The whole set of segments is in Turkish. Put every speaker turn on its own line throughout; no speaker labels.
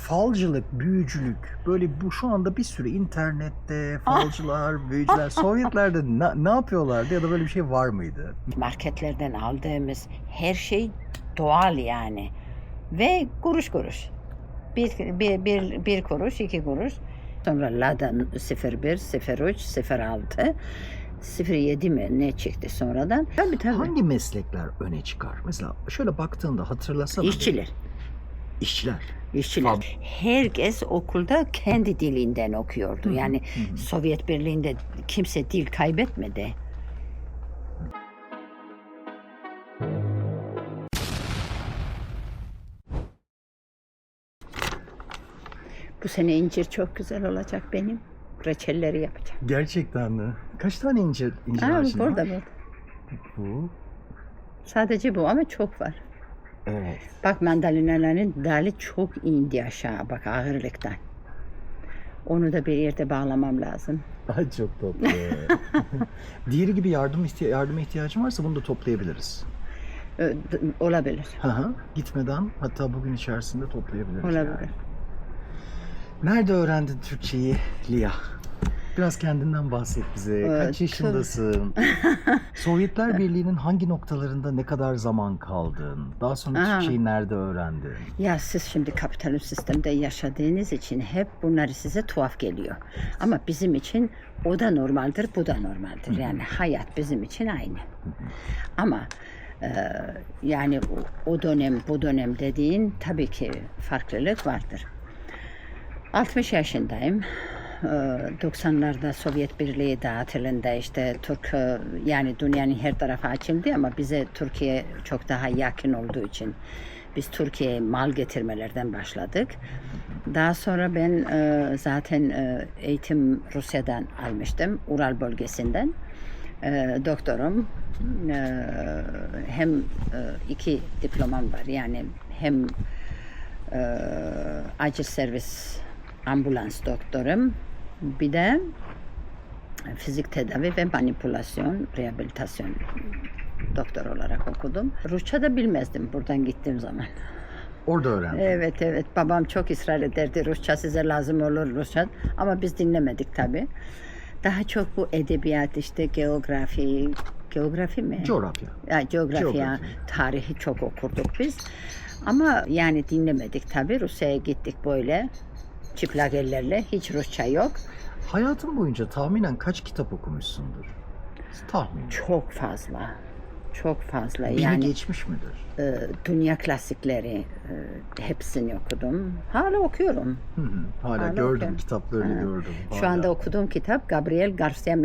falcılık, büyücülük, böyle bu şu anda bir sürü internette falcılar, büyücüler, Sovyetlerde ne yapıyorlardı ya da böyle bir şey var mıydı?
Marketlerden aldığımız her şey doğal yani. Ve kuruş kuruş. Bir kuruş, 2 kuruş. Sonra Lada 01, 03, 06, 07 mi ne çıktı sonradan? Tabii.
Hangi meslekler öne çıkar? Mesela şöyle baktığında hatırlasana.
İşçiler.
İşçiler.
Herkes okulda kendi dilinden okuyordu. Yani Sovyet Birliği'nde kimse dil kaybetmedi. Bu sene incir çok güzel olacak benim. Reçelleri yapacağım.
Gerçekten mi? Kaç tane incir ağacın
Burada.
var? Bu.
Sadece bu ama çok var.
Evet.
Bak mandalinaların dali çok indi aşağı bak ağırlıktan. Onu da bir yerde bağlamam lazım.
Ay çok tatlı. Diğeri gibi yardıma ihtiyacın varsa bunu da toplayabiliriz.
Olabilir.
Gitmeden hatta bugün içerisinde toplayabiliriz.
Olabilir.
Yani. Nerede öğrendin Türkçeyi Lia? Biraz kendinden bahset bize. Kaç yaşındasın? Sovyetler Birliği'nin hangi noktalarında ne kadar zaman kaldın? Daha sonra Türkçeyi nerede öğrendin?
Ya siz şimdi kapitalist sistemde yaşadığınız için hep bunları size tuhaf geliyor. Ama bizim için o da normaldir, bu da normaldir. Yani hayat bizim için aynı. Ama yani o dönem, bu dönem dediğin tabii ki farklılık vardır. 60 yaşındayım. 90'larda Sovyet Birliği dağıtılında işte yani dünyanın her tarafı açıldı ama bize Türkiye çok daha yakın olduğu için biz Türkiye'ye mal getirmelerden başladık. Daha sonra ben zaten eğitim Rusya'dan almıştım, Ural bölgesinden. Doktorum hem 2 diplomam var yani hem acil servis ambulans doktorum, bir de fizik tedavi ve manipülasyon, rehabilitasyon doktor olarak okudum. Rusça da bilmezdim buradan gittiğim zaman.
Orada öğrendim.
Evet. Babam çok ısrar ederdi. Rusça size lazım olur Rusça. Ama biz dinlemedik tabii. Daha çok bu edebiyat işte geografi mi? Coğrafya, tarihi çok okurduk biz. Ama yani dinlemedik tabii. Rusya'ya gittik böyle çıplak ellerle. Hiç Rusça yok.
Hayatın boyunca tahminen kaç kitap okumuşsundur? Tahmin.
Çok fazla. Çok fazla.
Bini
yani
geçmiş midir?
Dünya klasikleri hepsini okudum. Hala okuyorum.
Hala gördüm okuyorum. Kitaplarını gördüm.
Şu anda okuduğum kitap Gabriel Garcia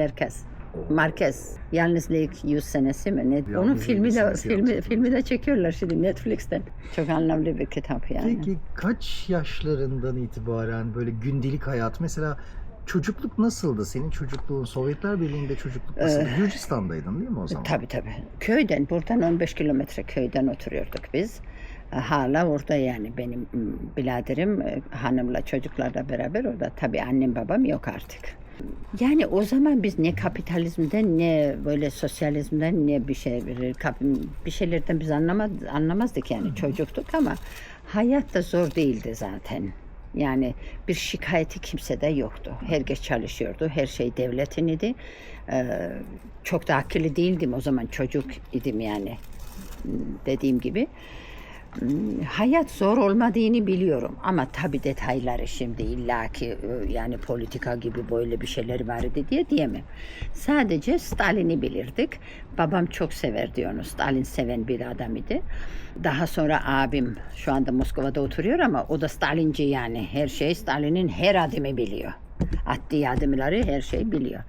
Marquez. Yalnızlık 100 senesi mi? Ne? Onun filmi de çekiyorlar şimdi Netflix'ten. Çok anlamlı bir kitap yani.
Peki kaç yaşlarından itibaren böyle gündelik hayat mesela çocukluk nasıldı? Senin çocukluğun Sovyetler Birliği'nde çocukluk nasıldı? Gürcistan'daydın değil mi o zaman?
Tabii. Buradan 15 kilometre köyden oturuyorduk biz. Hala orada yani benim biraderim hanımla çocuklarla beraber orada. Tabii annem babam yok artık. Yani o zaman biz ne kapitalizmden ne böyle sosyalizmden ne bir şeylerden biz anlamazdık yani çocuktuk ama hayat da zor değildi zaten. Yani bir şikayeti kimsede yoktu. Herkes çalışıyordu. Her şey devletin idi. Çok da akıllı değildim o zaman çocuk idim yani dediğim gibi. Hayat zor olmadığını biliyorum ama tabii detayları şimdi illaki yani politika gibi böyle bir şeyler vardı diye diyemem. Sadece Stalin'i bilirdik. Babam çok severdi onu. Stalin seven bir adam idi. Daha sonra abim şu anda Moskova'da oturuyor ama o da Stalinci yani her şey Stalin'in her adımı biliyor. Attığı adımları her şey biliyor.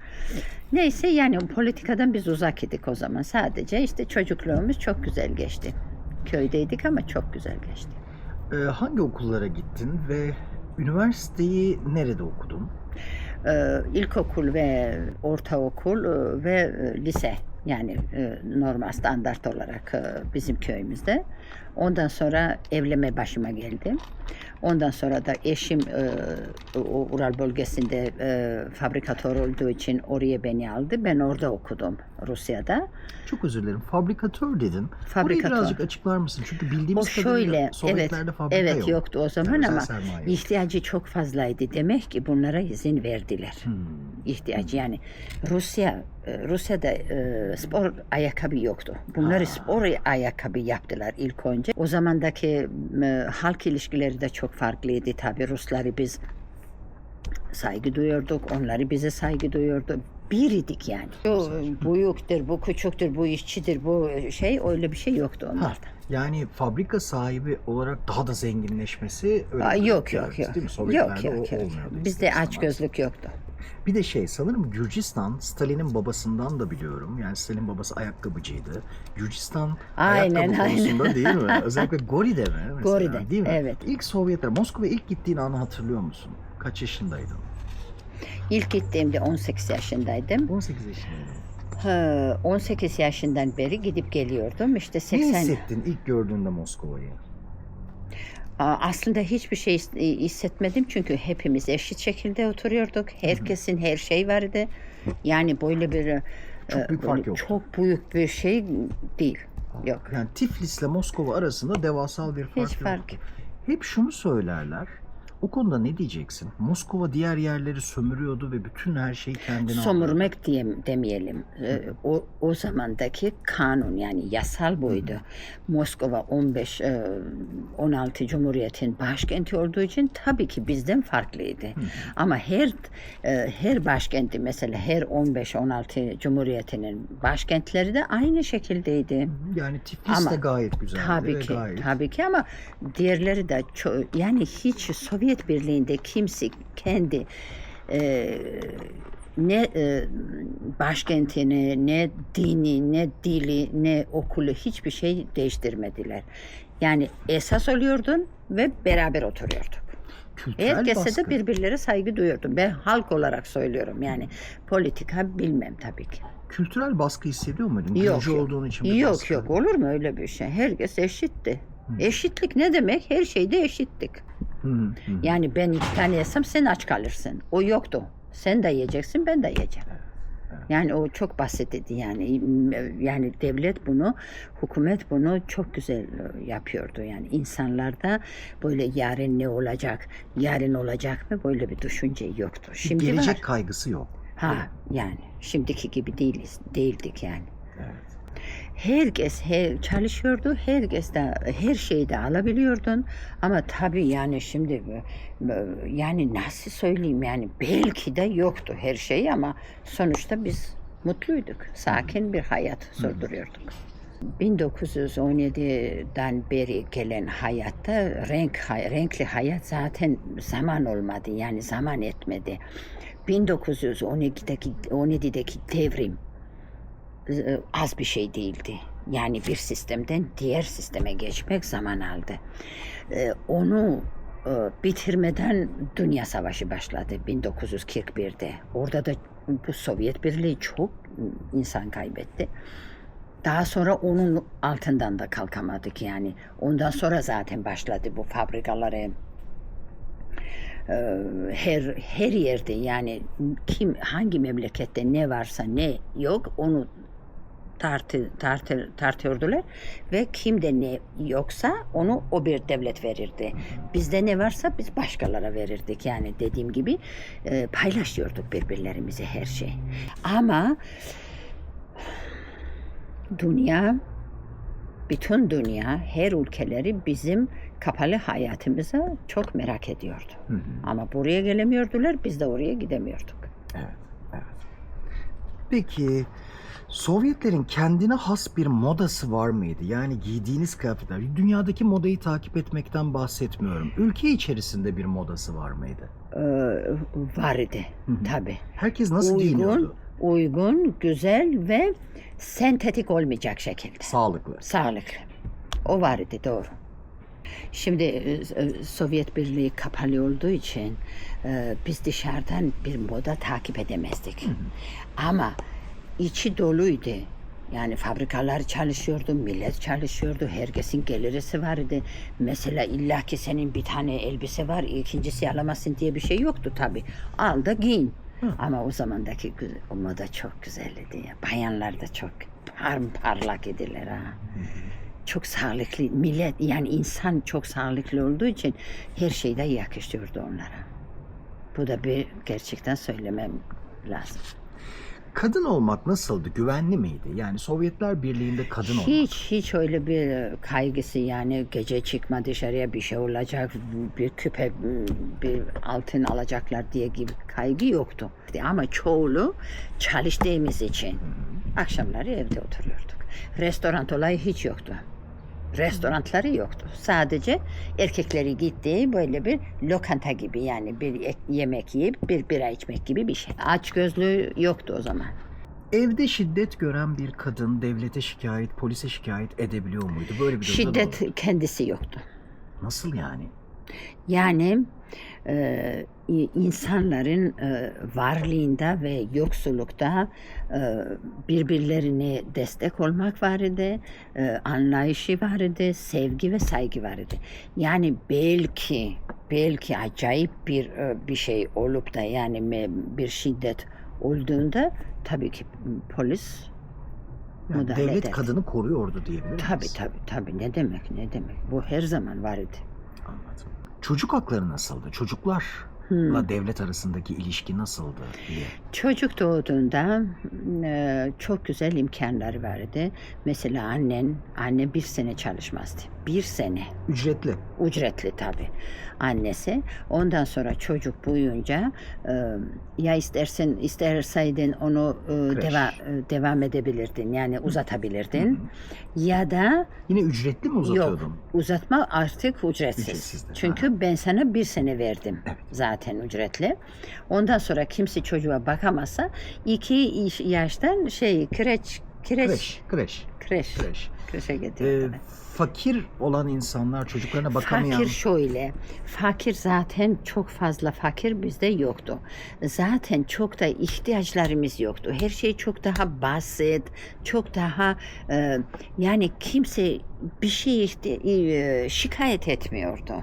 Neyse yani politikadan biz uzak idik o zaman. Sadece işte çocukluğumuz çok güzel geçti. Köydeydik ama çok güzel geçti.
Hangi okullara gittin ve üniversiteyi nerede okudun?
İlkokul ve ortaokul ve lise yani normal standart olarak bizim köyümüzde. Ondan sonra evlenme başıma geldi. Ondan sonra da eşim Ural bölgesinde fabrikatör olduğu için oraya beni aldı. Ben orada okudum. Rusya'da.
Çok özür dilerim. Fabrikatör dedin.
Fabrikatör.
Orayı birazcık açıklar mısın? Çünkü
O
bildiğimiz
şöyle,
kadarıyla Sovyetlerde fabrika
evet
yok.
yoktu o zaman
Yani özel
ama
sermaye yok.
ihtiyacı çok fazlaydı. Demek ki bunlara izin verdiler. İhtiyacı yani Rusya'da spor ayakkabı yoktu. Bunları spor ayakkabı yaptılar ilk önce. O zamandaki halk ilişkileri de çok farklıydı tabii. Rusları biz saygı duyuyorduk, onları bize saygı duyuyordu. Biriydik yani. Bu büyüktür, bu küçüktür, bu işçidir, bu şey öyle bir şey yoktu onlarda.
Yani fabrika sahibi olarak daha da zenginleşmesi öyle
Yok.
değil mi?
Yok.
Sovyetlerde o olmuyordu.
Bizde
ister
aç
istemez.
gözlük yoktu.
Bir de sanırım Gürcistan, Stalin'in babasından da biliyorum. Yani Stalin'in babası ayakkabıcıydı. Gürcistan ayakkabı konusunda değil mi? Özellikle Gori'de mi? Mesela,
Gori'de,
değil mi?
evet.
İlk Sovyetler, Moskova'ya ilk gittiğin anı hatırlıyor musun? Kaç yaşındaydın?
İlk gittiğimde 18 yaşındaydım.
18 yaşındaydın.
18 yaşından beri gidip geliyordum. İşte
Ne
80.
hissettin ilk gördüğünde Moskova'yı?
Aslında hiçbir şey hissetmedim çünkü hepimiz eşit şekilde oturuyorduk. Herkesin her şey vardı. Yani böyle bir
Çok büyük fark yok.
çok büyük bir şey değil. Yok.
Yani Tiflis'le Moskova arasında devasal bir fark
Hiç
yok.
fark.
Hep şunu söylerler. O konuda ne diyeceksin? Moskova diğer yerleri sömürüyordu ve bütün her şeyi kendine alıyordu.
Sömürmek demeyelim. O zamandaki kanun yani yasal buydu. Moskova 16 Cumhuriyet'in başkenti olduğu için tabii ki bizden farklıydı. Ama her başkenti mesela her 15-16 Cumhuriyet'inin başkentleri de aynı şekildeydi.
Yani Tiflis de gayet güzeldi
Tabii
ve
ki,
gayet...
tabii ki ama diğerleri de yani hiç Sovyet Birliği'nde kimse kendi ne başkentini, ne dini, ne dili, ne okulu hiçbir şey değiştirmediler. Yani esas oluyordun ve beraber oturuyorduk.
Kültürel
Herkese
baskı.
de birbirleri saygı duyuyordum. Ben halk olarak söylüyorum yani politika bilmem tabii ki.
Kültürel baskı hissediyor muydun?
Yok,
Gürcü olduğun için bir
Yok
baskı.
yok olur mu öyle bir şey? Herkes eşitti. Eşitlik ne demek? Her şeyde eşittik. Yani ben 2 tane yesem sen aç kalırsın. O yoktu. Sen de yiyeceksin, ben de yiyeceğim. Yani o çok basitti yani. Yani devlet bunu, hükümet bunu çok güzel yapıyordu. Yani insanlarda böyle yarın ne olacak, yarın olacak mı böyle bir düşünce yoktu. Şimdi
Gelecek
var.
kaygısı yok.
Yani şimdiki gibi değildik yani.
Evet.
Herkes çalışıyordu, herkes de her şeyi de alabiliyordun ama tabii yani şimdi yani nasıl söyleyeyim yani belki de yoktu her şey ama sonuçta biz mutluyduk, sakin bir hayat sürdürüyorduk. 1917'den beri gelen hayatta renkli hayat zaten zaman olmadı yani zaman etmedi. 1917'deki devrim az bir şey değildi. Yani bir sistemden diğer sisteme geçmek zaman aldı. Onu bitirmeden Dünya Savaşı başladı 1941'de. Orada da bu Sovyet Birliği çok insan kaybetti. Daha sonra onun altından da kalkamadık yani. Ondan sonra zaten başladı bu fabrikaları her yerde yani hangi memlekette ne varsa ne yok onu tartıyordular ve kimde ne yoksa onu o bir devlet verirdi. Bizde ne varsa biz başkalara verirdik yani dediğim gibi paylaşıyorduk birbirlerimize her şey. Ama bütün dünya, her ülkeleri bizim kapalı hayatımıza çok merak ediyordu. Ama buraya gelemiyordular, biz de oraya gidemiyorduk.
Evet. Peki Sovyetlerin kendine has bir modası var mıydı? Yani giydiğiniz kıyafetler, dünyadaki modayı takip etmekten bahsetmiyorum. Ülke içerisinde bir modası var mıydı?
Vardı tabii.
Herkes nasıl giyiniyordu?
Uygun, güzel ve sentetik olmayacak şekilde.
Sağlıklı.
O vardı doğru. Şimdi Sovyet Birliği kapalı olduğu için biz dışarıdan bir moda takip edemezdik. Ama içi doluydu. Yani fabrikalar çalışıyordu, millet çalışıyordu, herkesin gelirisi vardı. Mesela illaki senin bir tane elbise var, ikincisi alamazsın diye bir şey yoktu tabii. Al da giyin.
Hı.
Ama o zamandaki o moda çok güzeldi ya. Bayanlar da çok parlak idiler ha. Çok sağlıklı millet, yani insan çok sağlıklı olduğu için her şeyde yakışıyordu onlara. Bu da bir gerçekten söylemem lazım.
Kadın olmak nasıldı? Güvenli miydi? Yani Sovyetler Birliği'nde kadın olmak.
Hiç öyle bir kaygısı, yani gece çıkma dışarıya bir şey olacak, bir küpe, bir altın alacaklar diye gibi kaygı yoktu. Ama çoğulu çalıştığımız için akşamları evde oturuyorduk. Restoran olayı hiç yoktu. Restoranları yoktu. Sadece erkekleri gittiği böyle bir lokanta gibi, yani bir yemek yiyip bir bira içmek gibi bir şey. Açgözlüğü yoktu o zaman.
Evde şiddet gören bir kadın devlete şikayet, polise şikayet edebiliyor muydu? Böyle bir durumda
Şiddet kendisi yoktu.
nasıl yani?
Yani insanların varlığında ve yoksullukta birbirlerine destek olmak vardı, anlayışı vardı, sevgi ve saygı vardı. Yani belki acayip bir şey olup da, yani bir şiddet olduğunda tabii ki polis
Yani
müdahale
devlet
eder.
kadını koruyordu diyebilir miyiz?
Tabii, ne demek. Bu her zaman vardı.
Anladım. Çocuk hakları nasıldı? Çocuklarla devlet arasındaki ilişki nasıldı diye.
Çocuk doğduğunda çok güzel imkanları vardı. Mesela anne bir sene çalışmazdı. Bir sene.
Ücretli.
Ücretli tabii annesi. Ondan sonra çocuk büyüyünce ya isterseydin onu
Kreş.
devam edebilirdin. Yani uzatabilirdin. Ya da
Yine ücretli mi uzatıyordun?
yok, uzatma artık ücretsiz.
Ücretsizdi.
Çünkü ben sana bir sene verdim.
Evet.
Zaten ücretli. Ondan sonra kimse çocuğa bakamazsa 2 yaştan kreşe getiriyorlar.
Fakir olan insanlar, çocuklarına bakamayan...
Fakir zaten çok fazla fakir bizde yoktu. Zaten çok da ihtiyaçlarımız yoktu. Her şey çok daha basit, çok daha yani kimse bir şey şikayet etmiyordu.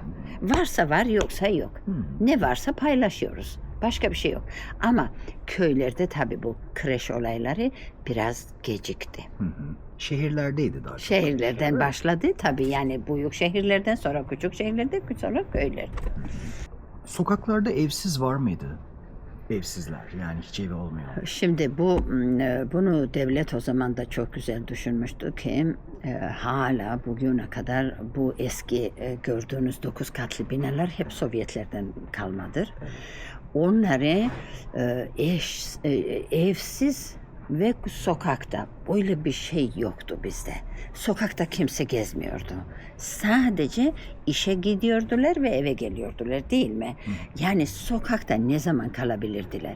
Varsa var, yoksa yok. Ne varsa paylaşıyoruz. Başka bir şey yok. Ama köylerde tabii bu kreş olayları biraz gecikti.
Şehirlerdeydi daha çok.
Şehirlerden başladı tabii, yani büyük şehirlerden sonra küçük şehirlerde, sonra köylerde.
Sokaklarda evsiz var mıydı? Evsizler, yani hiç evi olmayan.
Şimdi bunu devlet o zaman da çok güzel düşünmüştü ki hala bugüne kadar bu eski gördüğünüz 9 katlı binalar hep Sovyetlerden kalmadır. Onları evsiz ve sokakta, böyle bir şey yoktu bizde. Sokakta kimse gezmiyordu. Sadece işe gidiyordular ve eve geliyordular, değil mi? Yani sokakta ne zaman kalabilirdiler?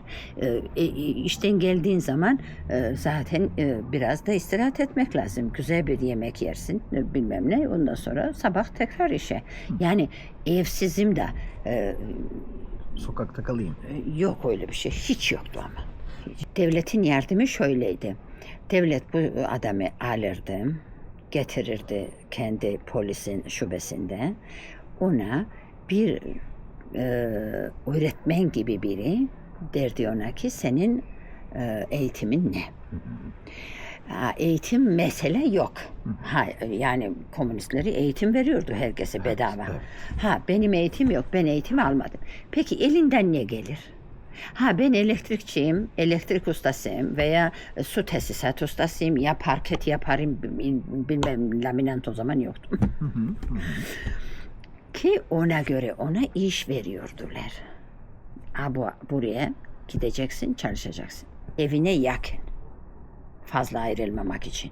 İşten geldiğin zaman zaten biraz da istirahat etmek lazım. Güzel bir yemek yersin, bilmem ne. Ondan sonra sabah tekrar işe. Yani evsizim de
Sokakta kalayım.
yok, öyle bir şey. Hiç yoktu ama. Devletin yardımı şöyleydi. Devlet bu adamı alırdı, getirirdi kendi polisin şubesinde. Ona bir öğretmen gibi biri derdi ona ki senin eğitimin ne? Eğitim mesele yok. Yani komünistleri eğitim veriyordu herkese bedava.
Evet.
Benim eğitim yok, ben eğitim almadım. Peki elinden ne gelir? Ben elektrikçiyim, elektrik ustasıyım veya su tesisat ustasıyım, ya parket yaparım, bilmem, laminant o zaman yoktu. Ki ona göre ona iş veriyordular. Buraya gideceksin, çalışacaksın. Evine yakın. Fazla ayrılmamak için.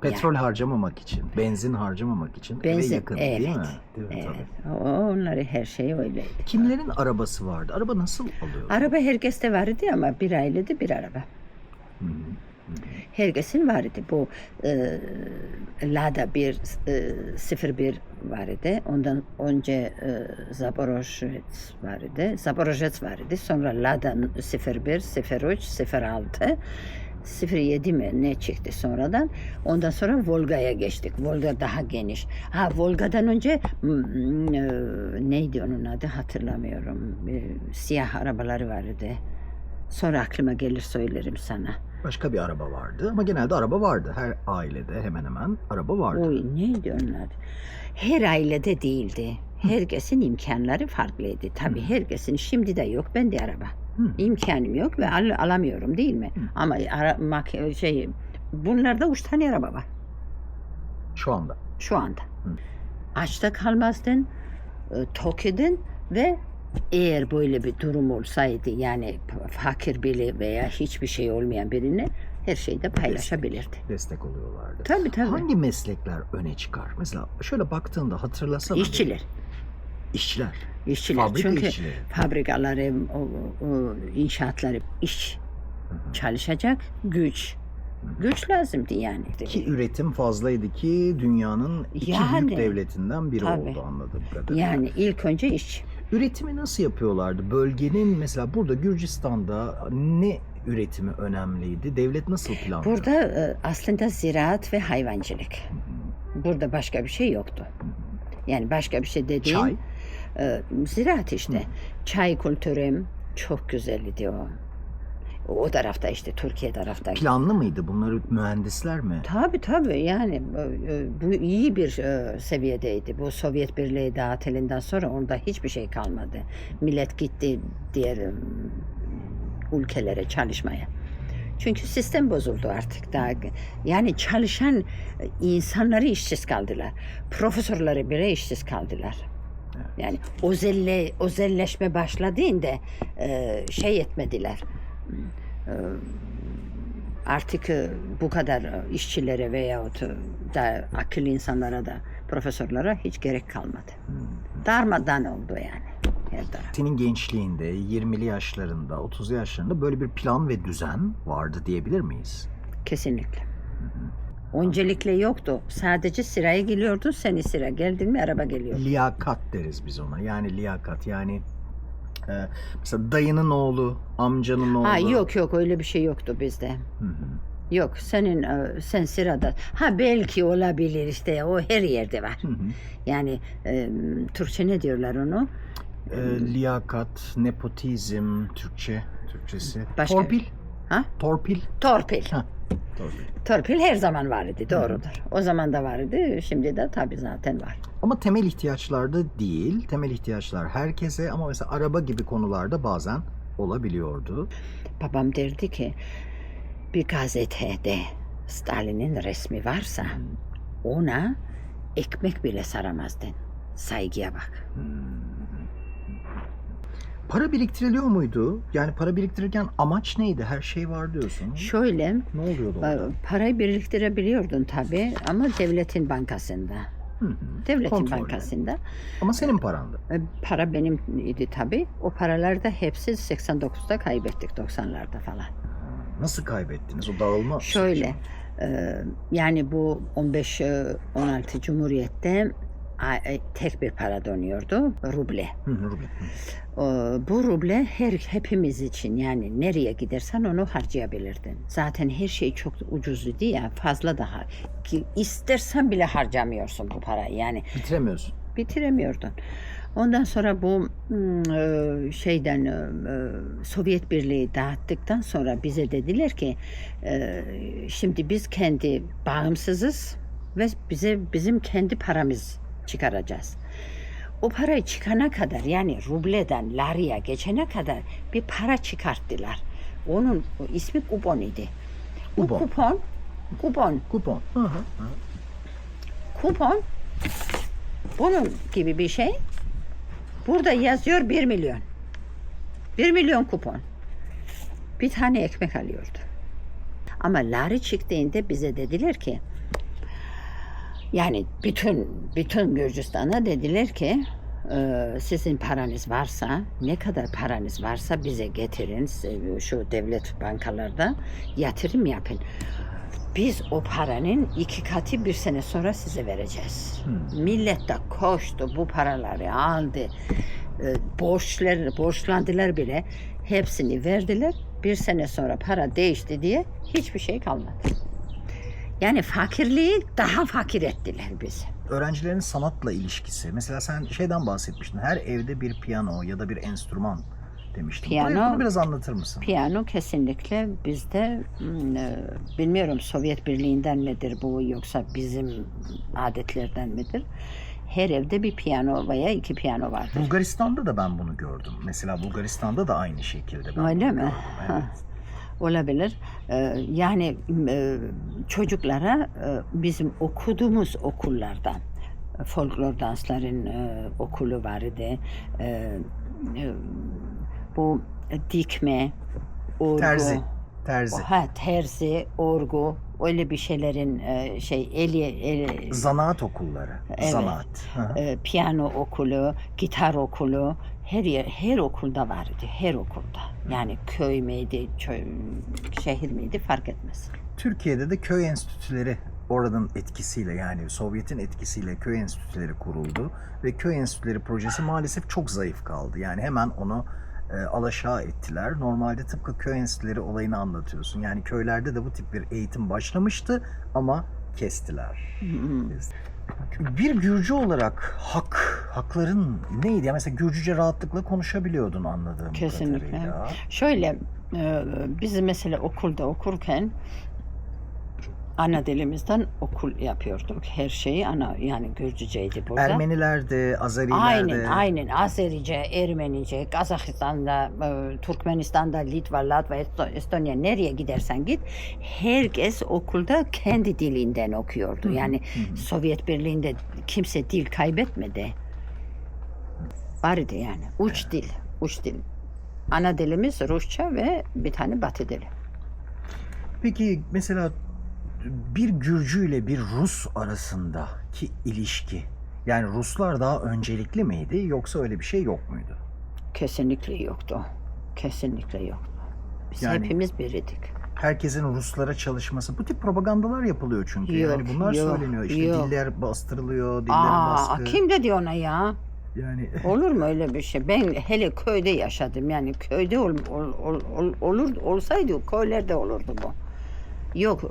Petrol harcamamak için, benzin harcamamak için eve yakın,
evet,
değil mi?
Evet.
Tabii.
Onları her şey öyleydi.
Kimlerin arabası vardı? Araba nasıl oluyor?
Araba herkeste vardı ama bir ailede bir araba. Herkesin vardı. Bu Lada 01 vardı. Ondan önce Zaporojets vardı. Sonra Lada 01, 03, 06, 07 mi ne çıktı sonradan. Ondan sonra Volga'ya geçtik. Volga daha geniş. Volga'dan önce neydi onun adı hatırlamıyorum. Siyah arabaları vardı. Sonra aklıma gelir söylerim sana.
Başka bir araba vardı ama genelde araba vardı. Her ailede hemen hemen araba vardı.
Oy neydi onlar? Her ailede değildi. Herkesin imkanları farklıydı. Tabii herkesin şimdi de yok. Ben de araba. İmkanım yok ve alamıyorum değil mi? Ama bunlarda 3 tane araba var
Şu anda.
şu anda. Açta kalmazdın, tok edin ve eğer böyle bir durum olsaydı yani fakir biri veya hiçbir şey olmayan birini her şeyde paylaşabilirdi.
Destek oluyorlardı.
Tabii tabii.
Hangi meslekler öne çıkar? Mesela şöyle baktığında hatırlasana.
İşçiler.
İşçiler.
İşçiler.
Fabrika
Çünkü
işçileri.
fabrikaları, o inşaatları iş çalışacak güç. Güç lazımdı yani.
Ki üretim fazlaydı ki dünyanın iki
Yani,
büyük devletinden biri
tabii.
oldu anladığım kadarıyla.
Yani ilk önce iş.
Üretimi nasıl yapıyorlardı? Bölgenin mesela burada Gürcistan'da ne üretimi önemliydi? Devlet nasıl planlıyor?
Burada aslında ziraat ve hayvancılık. Burada başka bir şey yoktu. Yani başka bir şey dediğim
Çay.
ziraat işte. Çay kültürü çok güzeldi o. O tarafta işte Türkiye tarafta.
Planlı mıydı? Bunları mühendisler mi?
Tabii yani bu iyi bir seviyedeydi. Bu Sovyet Birliği dağıtılından sonra onda hiçbir şey kalmadı. Millet gitti diğer ülkelere çalışmaya. Çünkü sistem bozuldu artık. Yani çalışan insanları işsiz kaldılar. Profesörleri bile işsiz kaldılar. Yani özelleşme başladığında şey etmediler. Artık bu kadar işçilere veyahut da akıllı insanlara da profesörlere hiç gerek kalmadı. Darmadan oldu yani. Her taraf.
Senin gençliğinde, 20'li yaşlarında, 30'lu yaşlarında böyle bir plan ve düzen vardı diyebilir miyiz?
Kesinlikle. Öncelikle yoktu. Sadece sıraya geliyordun. Seni sıra geldin mi araba geliyor.
Liyakat deriz biz ona. Yani liyakat yani mesela dayının oğlu, amcanın oğlu.
Ha yok öyle bir şey yoktu bizde. Yok sen sırada. Ha belki olabilir işte o her yerde var. Yani Türkçe ne diyorlar onu?
Liyakat, nepotizm, Türkçesi.
Başka-
Torpil.
Ha?
Torpil.
Torpil.
Ha, torpil.
Torpil her zaman vardı doğrudur. O zaman da vardı şimdi de tabii zaten var.
Ama temel ihtiyaçlarda değil. Temel ihtiyaçlar herkese ama mesela araba gibi konularda bazen olabiliyordu.
Babam derdi ki bir gazetede Stalin'in resmi varsa ona ekmek bile saramazdın. Saygıya bak.
Para biriktiriliyor muydu? Yani para biriktirirken amaç neydi? Her şey var diyorsun.
Şöyle
Ne oluyordu orada?
parayı biriktirebiliyordun tabii ama devletin bankasında. Devletin
Kontrolle.
bankasında.
Ama senin parandı.
Para benim idi tabii. O paraları da hepsi 89'da kaybettik 90'larda falan.
Nasıl kaybettiniz o dağılma?
Şöyle yani bu 15-16 Cumhuriyet'te tek bir para dönüyordu. Ruble.
Ruble.
Bu ruble hepimiz için yani nereye gidersen onu harcayabilirdin. Zaten her şey çok ucuzdu ya fazla daha. Ki istersen bile harcamıyorsun bu parayı yani.
Bitiremiyorsun.
Bitiremiyordun. Ondan sonra bu Sovyet Birliği dağıttıktan sonra bize dediler ki şimdi biz kendi bağımsızız ve bizim kendi paramız çıkaracağız. O parayı çıkana kadar yani rubleden lariye geçene kadar bir para çıkarttılar. Onun ismi kupon idi. Bu
Kupon.
kupon. Kupon bunun gibi bir şey. Burada yazıyor 1 milyon. 1 milyon kupon. Bir tane ekmek alıyordu. Ama lari çıktığında bize dediler ki yani bütün Gürcistan'a dediler ki sizin paranız varsa ne kadar paranız varsa bize getirin şu devlet bankalarda yatırım yapın. Biz o paranın 2 katı bir sene sonra size vereceğiz. Millet de koştu bu paraları aldı. Borçlandılar bile. Hepsini verdiler. Bir sene sonra para değişti diye hiçbir şey kalmadı. Yani fakirliği daha fakir ettiler bizi.
Öğrencilerin sanatla ilişkisi. Mesela sen şeyden bahsetmiştin. Her evde bir piyano ya da bir enstrüman demiştim.
Piyano-
Bunu biraz anlatır mısın?
Piyano kesinlikle bizde bilmiyorum Sovyet Birliği'nden midir bu yoksa bizim adetlerden midir? Her evde bir piyano veya iki piyano vardır.
Bulgaristan'da da ben bunu gördüm. Mesela Bulgaristan'da da aynı şekilde ben
Öyle
bunu
mi?
gördüm.
Ha.
Evet.
Olabilir. Yani çocuklara bizim okuduğumuz okullardan folklor dansların okulu vardı. Bu dikme, orgu,
Terzi.
terzi, orgu öyle bir şeylerin
Zanaat okulları.
Evet.
Zanaat. Hı hı.
Piyano okulu, gitar okulu her okulda vardı. Her okulda. Yani köy müydü, şehir miydi fark etmez.
Türkiye'de de köy enstitüleri oranın etkisiyle yani Sovyet'in etkisiyle köy enstitüleri kuruldu ve köy enstitüleri projesi maalesef çok zayıf kaldı. Yani hemen onu alaşağı ettiler. Normalde tıpkı köy enstitüleri olayını anlatıyorsun. Yani köylerde de bu tip bir eğitim başlamıştı ama kestiler. Bir Gürcü olarak hakların neydi? Ya mesela Gürcüce rahatlıkla konuşabiliyordun anladığım
Kesinlikle.
kadarıyla.
Şöyle biz mesela okulda okurken ana dilimizden okul yapıyorduk. Her şeyi yani Gürcüceydi burada.
Ermenilerde, Azerilerde.
Aynen. Azerice, Ermenice, Kazakistan'da, Türkmenistan'da, Litva, Latva, Estonya nereye gidersen git herkes okulda kendi dilinden okuyordu. Yani Sovyet Birliği'nde kimse dil kaybetmedi. Vardı yani. Uç dil. Ana dilimiz Rusça ve bir tane Batı dili.
Peki mesela bir Gürcü ile bir Rus arasındaki ilişki, yani Ruslar daha öncelikli miydi yoksa öyle bir şey yok muydu?
Kesinlikle yoktu. Kesinlikle yoktu. Biz
Yani-
hepimiz biriydik.
Herkesin Ruslara çalışması, bu tip propagandalar yapılıyor çünkü.
Yok,
Yani bunlar
yok,
söyleniyor. İşte
yok.
diller bastırılıyor, dillerin baskı.
Kim dedi ona ya?
Yani
Olur mu öyle bir şey? Ben hele köyde yaşadım. Yani köyde olsaydı köylerde olurdu bu. Yok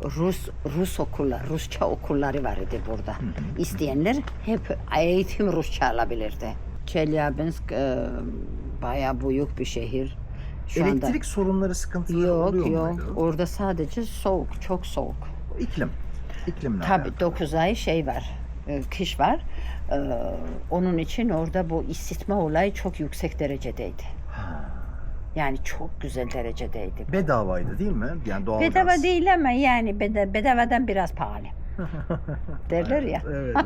Rus okullar, Rusça okulları vardı burada. İsteyenler hep eğitim Rusça alabilirdi. Çelyabinsk bayağı büyük bir şehir. Şu
elektrik sorunları, sıkıntıları
anda
oluyor
yok.
muydu?
Orada sadece soğuk, çok soğuk.
İklimle
Tabii
alakalı.
9 ay var. Kış var. Onun için orada bu ısıtma olayı çok yüksek derecedeydi.
Ha.
Yani çok güzel derecedeydi.
Bedavaydı değil mi? Yani doğalgaz.
Bedava değil ama yani bedavadan biraz pahalı. Derler ya.
Evet.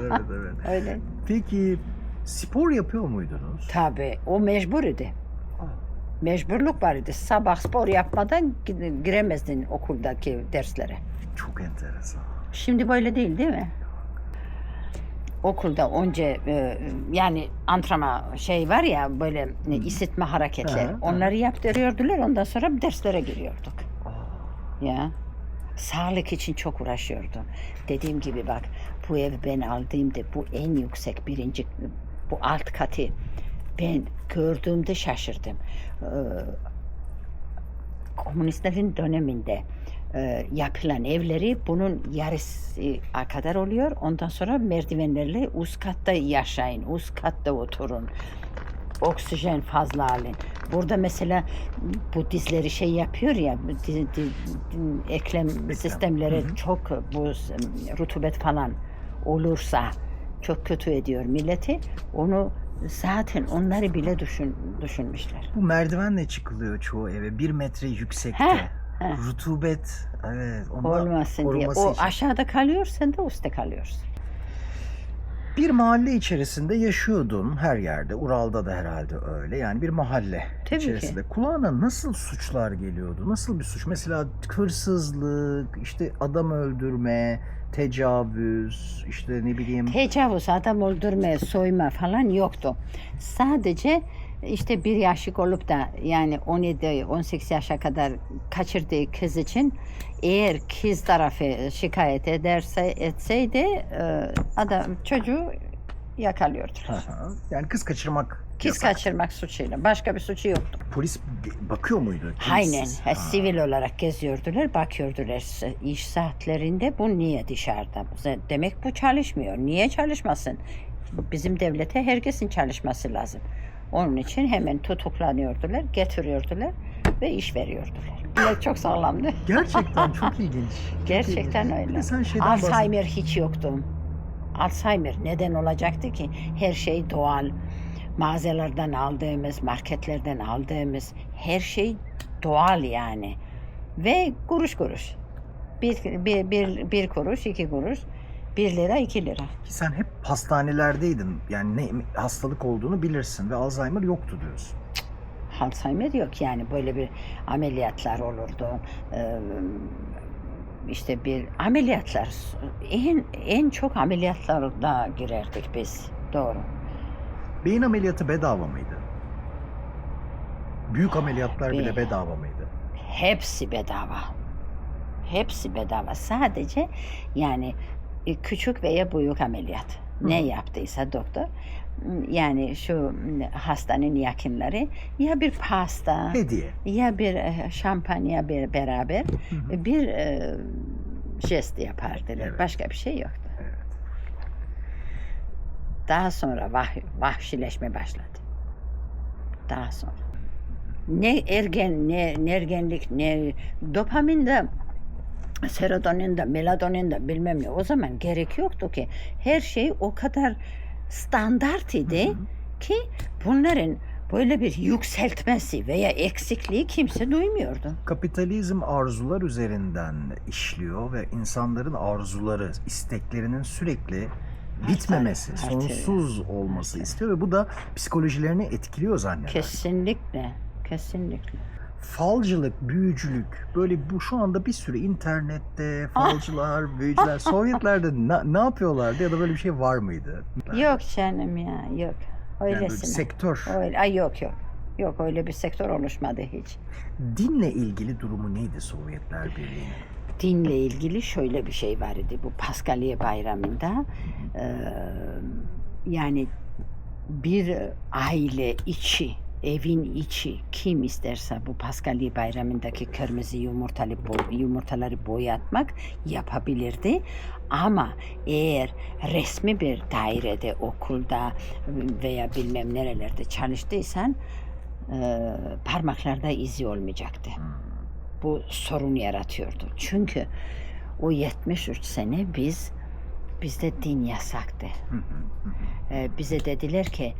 Öyle.
Peki spor yapıyor muydunuz?
Tabii o mecbur idi. Mecburluk var idi. Sabah spor yapmadan giremezdin okuldaki derslere.
Çok enteresan.
Şimdi böyle değil mi? Okulda önce yani antrenman var ya böyle ısıtma hareketleri.
Aha.
Onları yaptırıyordular. Ondan sonra derslere giriyorduk. Ya. Sağlık için çok uğraşıyordu. Dediğim gibi bak bu evi ben aldığımda bu en yüksek bu alt katı ben gördüğümde şaşırdım. Komünistlerin döneminde yapılan evleri bunun yarısı kadar oluyor. Ondan sonra merdivenlerle üst katta yaşayın, üst katta oturun. Oksijen fazla alın. Burada mesela bu dizleri yapıyor ya, eklem sistemleri çok bu rutubet falan olursa çok kötü ediyor milleti. Onu zaten onları bile düşünmüşler.
Bu merdivenle çıkılıyor çoğu eve. 1 metre yüksekte. Rutubet, evet.
Olmasın diye. O aşağıda kalıyor, sen de üstte kalıyorsun.
Bir mahalle içerisinde yaşıyordun her yerde. Ural'da da herhalde öyle. Yani bir mahalle
Tabii
içerisinde. Kulağına nasıl suçlar geliyordu? Nasıl bir suç? Mesela hırsızlık, işte adam öldürme, tecavüz, işte ne bileyim.
Tecavüz, adam öldürme, soyma falan yoktu. Sadece işte bir yaşlık olup da yani 17-18 yaşa kadar kaçırdığı kız için eğer kız tarafı şikayet etseydi çocuğu yakalıyordular.
Yani kız kaçırmak.
Kız
yasak.
kaçırmak suçuyla. Başka bir suçu yoktu.
Polis bakıyor muydu?
Aynen. Sivil olarak geziyordular, bakıyordular. İş saatlerinde bu niye dışarıda? Demek bu çalışmıyor. Niye çalışmasın? Bizim devlete herkesin çalışması lazım. Onun için hemen tutuklanıyordular, getiriyordular ve iş veriyordular. Millet çok sağlamdı.
Gerçekten çok ilginç. Çok
Gerçekten
ilginç. Bir
öyle.
de sen şeyden
Alzheimer hiç yoktu. Alzheimer neden olacaktı ki? Her şey doğal. Mağazalardan aldığımız, marketlerden aldığımız her şey doğal yani. Ve kuruş kuruş. Bir kuruş, 2 kuruş, 1 lira, 2 lira.
Sen hep hastanelerdeydin. Yani ne hastalık olduğunu bilirsin ve Alzheimer yoktu diyorsun.
Alzheimer yok yani, böyle bir ameliyatlar olurdu. İşte bir ameliyatlar, en çok ameliyatlarda girerdik biz. Doğru.
Beyin ameliyatı bedava mıydı? Büyük ameliyatlar bile bedava mıydı?
Hepsi bedava. Hepsi bedava. Sadece yani küçük veya büyük ameliyat. Ne yaptıysa doktor, yani şu hastanın yakınları ya bir pasta
Hediye.
ya bir şampanya beraber bir jest yapardılar.
Evet.
Başka bir şey yoktu.
Evet.
Daha sonra vahşileşme başladı. Daha sonra. Ne ergenlik, ne dopamin de, serotonin de, melatonin de bilmem ne. O zaman gerek yoktu ki. Her şey o kadar standart idi ki bunların böyle bir yükseltmesi veya eksikliği kimse duymuyordu.
Kapitalizm arzular üzerinden işliyor ve insanların arzuları, isteklerinin sürekli bitmemesi,
Artıyor.
sonsuz olması istiyor ve bu da psikolojilerini etkiliyor zannederim.
Kesinlikle, kesinlikle.
Falcılık, büyücülük, böyle bu şu anda bir sürü internette falcılar, büyücüler, Sovyetlerde ne yapıyorlardı ya da böyle bir şey var mıydı?
Yok canım ya, yok.
Yani böyle bir
Öylesine.
sektör.
Öyle, yok. Yok, öyle bir sektör oluşmadı hiç.
Dinle ilgili durumu neydi Sovyetler Birliği'nin?
Dinle ilgili şöyle bir şey var idi bu Paskalya Bayramı'nda. Yani bir aile içi, evin içi kim isterse bu Paskalya Bayramı'ndaki kırmızı yumurtaları boyatmak yapabilirdi. Ama eğer resmi bir dairede, okulda veya bilmem nerelerde çalıştıysan parmaklarda izi olmayacaktı. Bu sorun yaratıyordu. Çünkü o 73 sene bizde din yasaktı. Bize dediler ki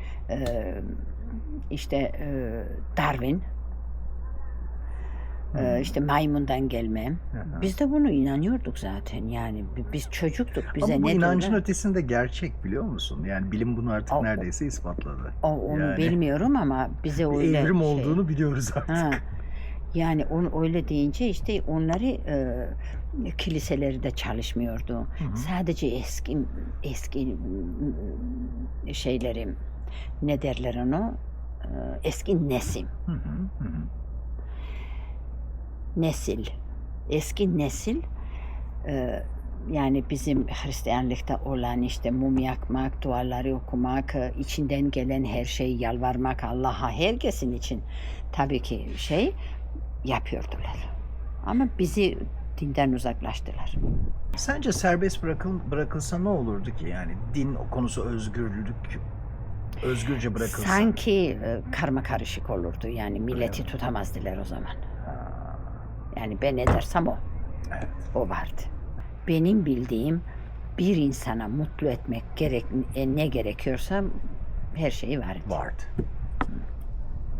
işte Darwin işte maymundan gelmem. Biz de bunu inanıyorduk zaten. Yani biz çocuktuk. Bize
ama bu
ne
inancın
diyorlar?
ötesinde gerçek, biliyor musun? Yani bilim bunu artık neredeyse ispatladı.
Onu
Yani
bilmiyorum ama bize
bir
öyle
evrim olduğunu biliyoruz artık.
Ha. Yani onu öyle deyince işte onları kiliseleri de çalışmıyordu. Sadece eski şeyleri, ne derler onu? Eski nesil. Nesil. Eski nesil yani bizim Hristiyanlıkta olan işte mum yakmak, duaları okumak, içinden gelen her şeyi yalvarmak Allah'a, herkesin için tabii ki yapıyordular. Ama bizi dinden uzaklaştılar.
Sence serbest bırakılsa ne olurdu ki? Yani din konusu özgürce bırakılsa.
Sanki karma karışık olurdu. Yani milleti tutamazdılar o zaman. Yani ben ne dersem o.
Evet.
O vardı. Benim bildiğim bir insana mutlu etmek ne gerekiyorsa her şeyi vardı.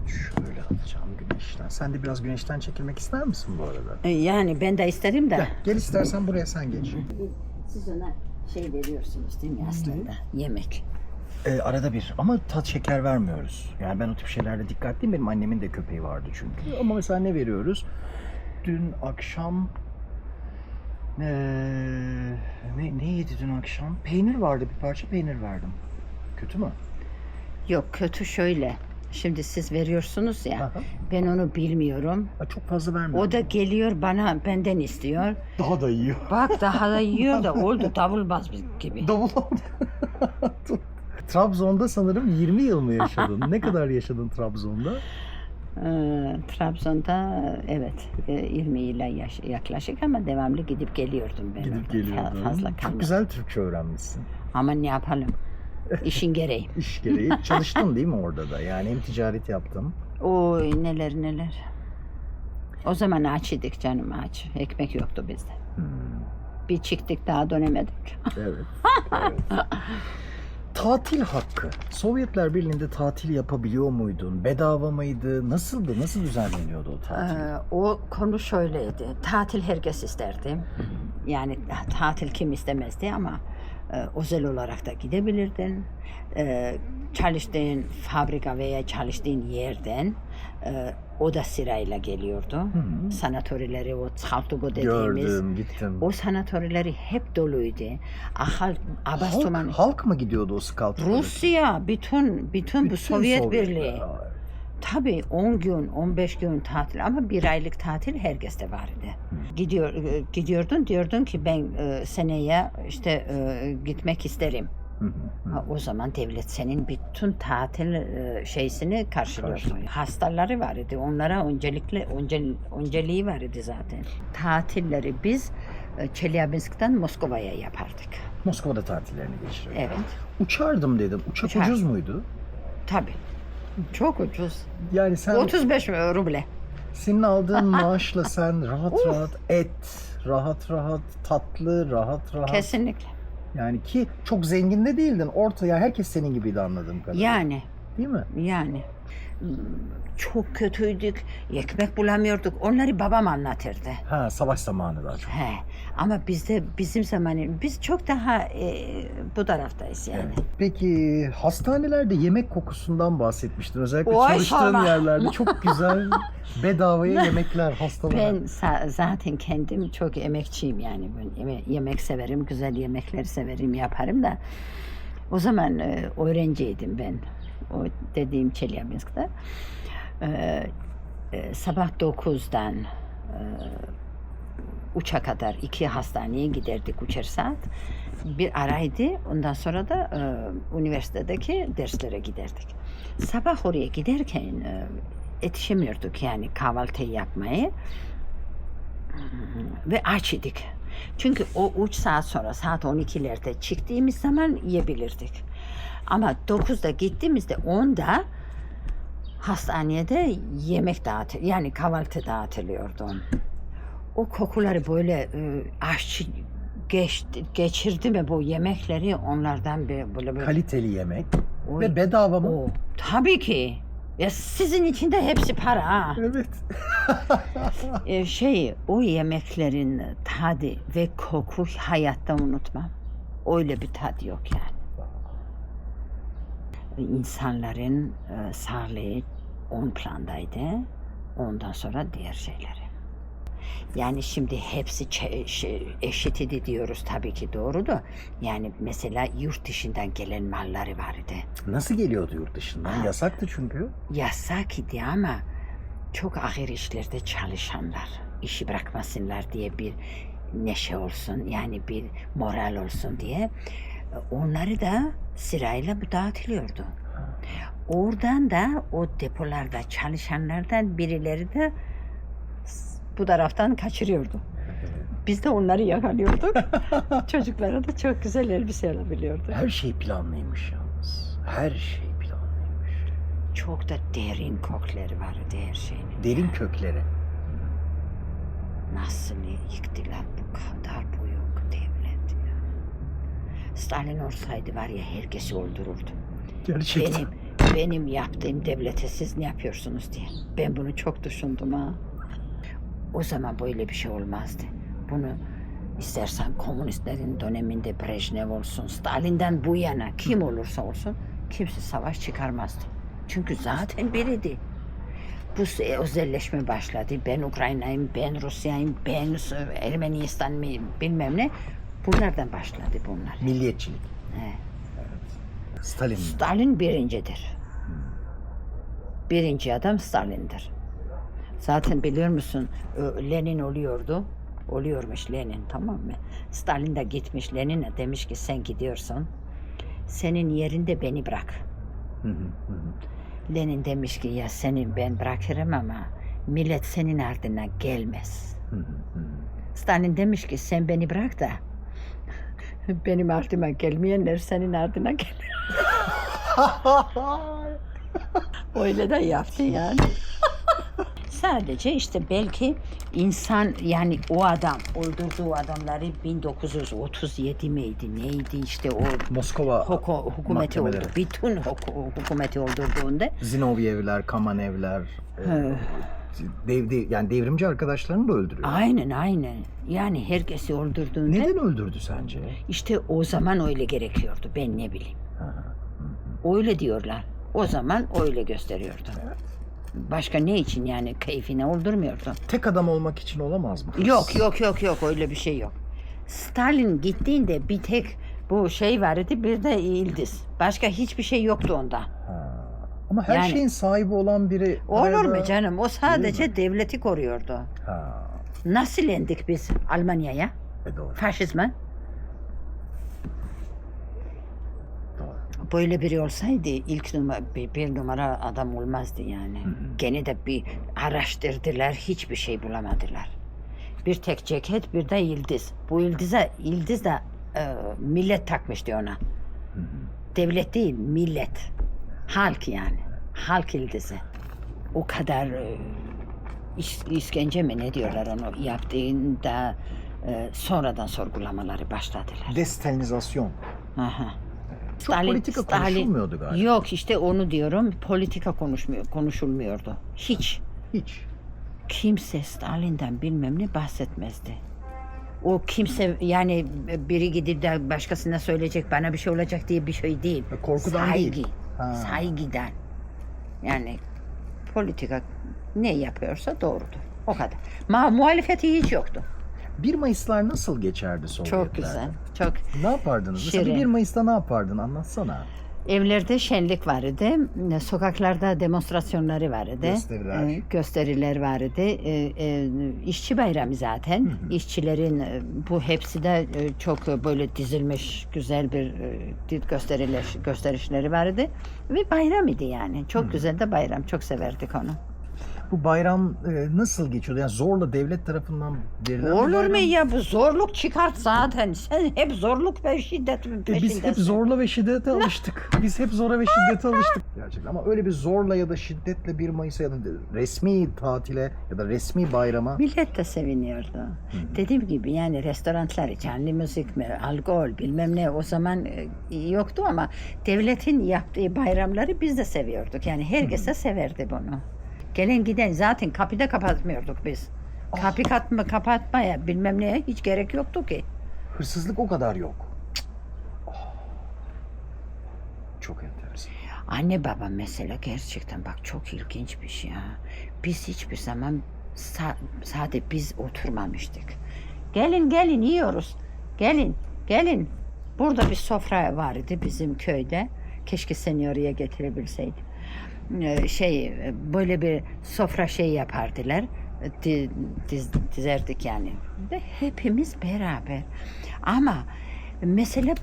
Şöyle atacağım güneşten. Sen de biraz güneşten çekilmek ister misin bu arada?
Yani ben de isterim de.
Gel istersen buraya sen geç.
Siz ona veriyorsunuz değil mi aslında? Yemek.
Arada bir ama tat şeker vermiyoruz. Yani ben o tip şeylerde dikkatliyim. Benim annemin de köpeği vardı çünkü. Ama mesela ne veriyoruz? Dün akşam ne yedi dün akşam? Peynir vardı, bir parça peynir verdim. Kötü mü?
Yok, kötü şöyle. Şimdi siz veriyorsunuz ya.
Aha.
Ben onu bilmiyorum.
Çok fazla vermiyorum.
O da geliyor benden istiyor.
daha da yiyor.
Bak daha da yiyor da oldu davulbaz gibi.
Davul oldu. Trabzon'da sanırım 20 yıl mı yaşadın? Ne kadar yaşadın Trabzon'da?
Trabzon'da evet 20 yıla yaklaşık ama devamlı gidip geliyordum ben.
Gidip
orada.
geliyordun.
Fazla
Çok
kalmadım.
güzel Türkçe öğrenmişsin.
Ama ne yapalım? İşin gereği.
İş gereği. Çalıştın değil mi orada da? Yani hem ticaret yaptın.
Oy neler neler. O zaman aç idik canım aç. Ekmek yoktu bizde. Bir çıktık daha dönemedik.
Evet. Evet. Tatil hakkı. Sovyetler Birliği'nde tatil yapabiliyor muydun? Bedava mıydı? Nasıldı? Nasıl düzenleniyordu o tatil?
O konu şöyleydi. Tatil herkes isterdi. Yani tatil kim istemezdi ama özel olarak da gidebilirdin. Çalıştığın fabrika veya çalıştığın yerden o da sırayla geliyordu. Sanatorileri, o Saltugo dediğimiz.
Gördüm, gittim.
O sanatorileri hep doluydu. Abastoman.
Halk mı gidiyordu o scout?
Rusya, bütün bu Sovyet Birliği.
Aa,
Tabii 10 gün, 15 gün tatil ama bir aylık tatil herkeste vardı. Gidiyordun diyordun ki ben seneye işte gitmek isterim. O zaman devlet senin bütün tatil şeysini karşılıyordu. Hastaları vardı. Onlara önceliği vardı zaten. Tatilleri biz Çelyabinsk'ten Moskova'ya yapardık.
Moskova'da tatillerini geçiriyordun.
Evet.
Uçardım dedim. Uçak ucuz muydu?
Tabii. Çok ucuz.
Yani sen
35 ruble.
senin aldığın maaşla sen rahat rahat tatlı, rahat.
Kesinlikle.
Yani ki çok zengin de değildin. Ortaya herkes senin gibiydi anladığım kadarıyla.
Yani.
Değil mi?
Yani. Çok kötüydük. Ekmek bulamıyorduk. Onları babam anlatırdı.
Ha, savaş zamanı daha çok.
He. Ama bizim zamanı biz çok daha bu taraftayız yani.
Evet. Peki hastanelerde yemek kokusundan bahsetmiştin. Özellikle
Oy,
çalıştığın
sorma.
yerlerde çok güzel bedavaya yemekler hastalara.
Ben zaten kendim çok emekçiyim yani. Ben yemek severim, güzel yemekleri severim, yaparım da. O zaman öğrenciydim ben. O dediğim Çelyabinsk'te. Sabah 9'dan uça kadar 2 hastaneye giderdik 3'er saat. Bir araydı. Ondan sonra da üniversitedeki derslere giderdik. Sabah oraya giderken yetişemiyorduk yani kahvaltıyı yapmayı. Ve aç idik. Çünkü o 3 saat sonra saat 12'lerde çıktığımız zaman yiyebilirdik. Ama 9'da gittiğimizde 10'da hastanede yemek yani kahvaltı dağıtılıyordu. O kokuları böyle aşçı geçirdi mi bu yemekleri onlardan böyle
Kaliteli yemek
Oy,
ve bedava mı?
o, tabii ki. Ya sizin için de hepsi para ha.
Evet.
O yemeklerin tadı ve koku hayatta unutmam. Öyle bir tadı yok yani. İnsanların sağlığı ön plandaydı. Ondan sonra diğer şeyleri. Yani şimdi hepsi eşit idi diyoruz tabii ki doğru da. Yani mesela yurt dışından gelen malları vardı.
Nasıl geliyordu yurt dışından? Yasaktı çünkü.
Yasak idi ama çok ağır işlerde çalışanlar işi bırakmasınlar diye bir neşe olsun yani bir moral olsun diye onları da sırayla dağıtılıyordu. Oradan da o depolarda çalışanlardan birileri de bu taraftan kaçırıyordu. Biz de onları yakalıyorduk. Çocuklara da çok güzel elbise alabiliyordu.
Her şey planlıymış yalnız. Her şey planlıymış.
Çok da derin kokları vardı her şeyin.
Derin kökleri.
Nasıl yıktılar bu kadar büyük devlet ya. Stalin olsaydı var ya herkesi öldürürdü.
Gerçekten.
Benim yaptığım devlete siz ne yapıyorsunuz diye. Ben bunu çok düşündüm ha. O zaman böyle bir şey olmazdı. Bunu istersen komünistlerin döneminde Brejnev olsun, Stalin'den bu yana kim olursa olsun kimse savaş çıkarmazdı. Çünkü zaten biriydi. Bu özelleşme başladı. Ben Ukrayna'yım, ben Rusya'yım, ben Ermenistan mıyım bilmem ne. Bunlardan başladı bunlar.
Milliyetçilik.
He.
Evet. Stalin.
Stalin birincidir. Birinci adam Stalin'dir. Zaten biliyor musun Lenin oluyormuş Lenin tamam mı? Stalin de gitmiş Lenin'e demiş ki sen gidiyorsun. Senin yerinde beni bırak. Lenin demiş ki ya seni ben bırakırım ama millet senin ardına gelmez. Stalin demiş ki sen beni bırak da Benim ardıma gelmeyenler senin ardına gelir. Öyle de yaptı yani. Sadece işte belki insan yani o adam öldürdüğü adamları 1937 miydi neydi işte o
Moskova
hükümeti oldu.
mahkemeleri.
Bütün hükümeti öldürdüğünde
Zinovyevler, Kamanevler, yani devrimci arkadaşlarını da öldürüyor.
aynen yani herkesi öldürdüğünde
Neden öldürdü sence?
işte o zaman öyle gerekiyordu ben ne bileyim.
Ha.
Öyle diyorlar. O zaman öyle gösteriyordu. Başka ne için yani keyfine öldürmüyordu.
Tek adam olmak için olamaz mı?
Yok öyle bir şey yok. Stalin gittiğinde bir tek bu şey vardı bir de İldiz. Başka hiçbir şey yoktu onda.
Ha. Ama her
Yani-
şeyin sahibi olan biri...
Olur
arada-
mu canım? O
Değil
sadece devleti koruyordu.
Ha.
Nasıl yendik biz Almanya'ya?
Doğru.
Faşizme.
Doğru.
Böyle biri olsaydı ilk numara, bir numara adam olmazdı yani. Gene de bir araştırdılar, hiçbir şey bulamadılar. Bir tek ceket, bir de yıldız. Bu yıldız da millet takmıştı ona. Devlet değil, millet. Halk yani. Halk yıldızı. O kadar işkence mi ne diyorlar onu yaptığında sonradan sorgulamaları başladılar.
Destalinizacyon.
Aha.
Çok politika konuşulmuyordu galiba.
Yok işte onu diyorum. Politika konuşulmuyordu. Hiç.
Hiç.
Kimse Stalin'den bilmem ne bahsetmezdi. O kimse yani biri gidip de başkasına söyleyecek bana bir şey olacak diye bir şey değil.
Korkudan
Saygı.
değil. Ha.
Saygıdan. Yani politika ne yapıyorsa doğrudur. O kadar. Muhalefeti hiç yoktu.
1 Mayıslar nasıl geçerdi Sovyetlerde?
Çok güzel. Çok
Ne yapardınız? Mesela
Şirin.
1 Mayıs'ta ne yapardın? Anlatsana.
evlerde şenlik vardı. Sokaklarda demonstrasyonları vardı.
Gösteriler.
Gösteriler vardı. İşçi bayramı zaten. İşçilerin bu hepsi de çok böyle dizilmiş güzel bir gösterişleri vardı. Ve bayram idi yani. Çok güzel de bayram. Çok severdik onu.
Bu bayram nasıl geçiyordu? Yani zorla devlet tarafından verilen bir
Olur
bayram.
mu ya bu zorluk çıkart zaten. Sen hep zorluk ve şiddet peşindesin.
Biz hep zorla ve şiddete alıştık. Biz hep zora ve şiddete alıştık. Gerçekten ama öyle bir zorla ya da şiddetle 1 Mayıs'a ya da resmi tatile ya da resmi bayrama
Millet de seviniyordu. Dediğim gibi yani restoranlar, canlı müzik mi, alkol bilmem ne o zaman yoktu ama devletin yaptığı bayramları biz de seviyorduk. Yani herkes de severdi bunu. Gelen giden zaten kapıda kapatmıyorduk biz. Kapı kapatmaya bilmem neye hiç gerek yoktu ki.
hırsızlık o kadar yok. Çok enteresan.
Anne babam mesela gerçekten bak çok ilginç bir şey ha. Biz hiçbir zaman sadece biz oturmamıştık. Gelin yiyoruz. Gelin. Burada bir sofra vardı bizim köyde. Keşke seni oraya getirebilseydim. Böyle bir sofra yapardılar. Dizerdik yani. Ve hepimiz beraber. Ama mesela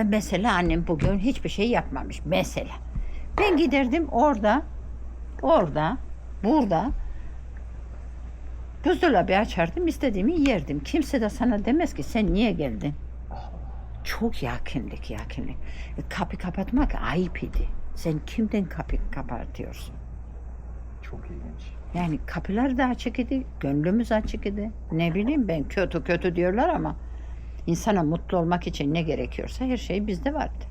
mesela annem bugün hiçbir şey yapmamış. Mesela. Ben giderdim orada, burada buzdolabı açardım, istediğimi yerdim. Kimse de sana demez ki sen niye geldin? Çok yakınlık. Kapı kapatmak ayıp idi. Sen kimden kapı kapatıyorsun?
Çok ilginç.
Yani kapılar da açık idi, gönlümüz açık idi. Ne bileyim ben kötü diyorlar ama insana mutlu olmak için ne gerekiyorsa her şey bizde vardı.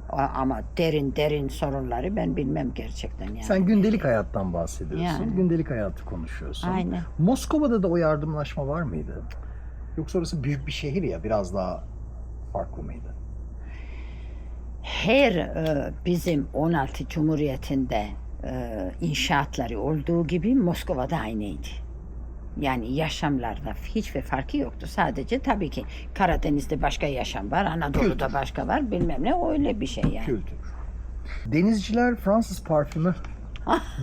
Ama derin sorunları ben bilmem gerçekten yani.
Sen gündelik hayattan bahsediyorsun.
Yani.
Gündelik hayatı konuşuyorsun.
Aynen.
Moskova'da da o yardımlaşma var mıydı? Yoksa orası büyük bir şehir ya biraz daha farklı mıydı?
Her bizim 16 Cumhuriyeti'nde inşaatları olduğu gibi Moskova'da aynıydı. Yani yaşamlarda hiçbir farkı yoktu. Sadece tabii ki Karadeniz'de başka yaşam var, Anadolu'da başka var, bilmem ne öyle bir şey yani.
Kültür. Denizciler Fransız parfümü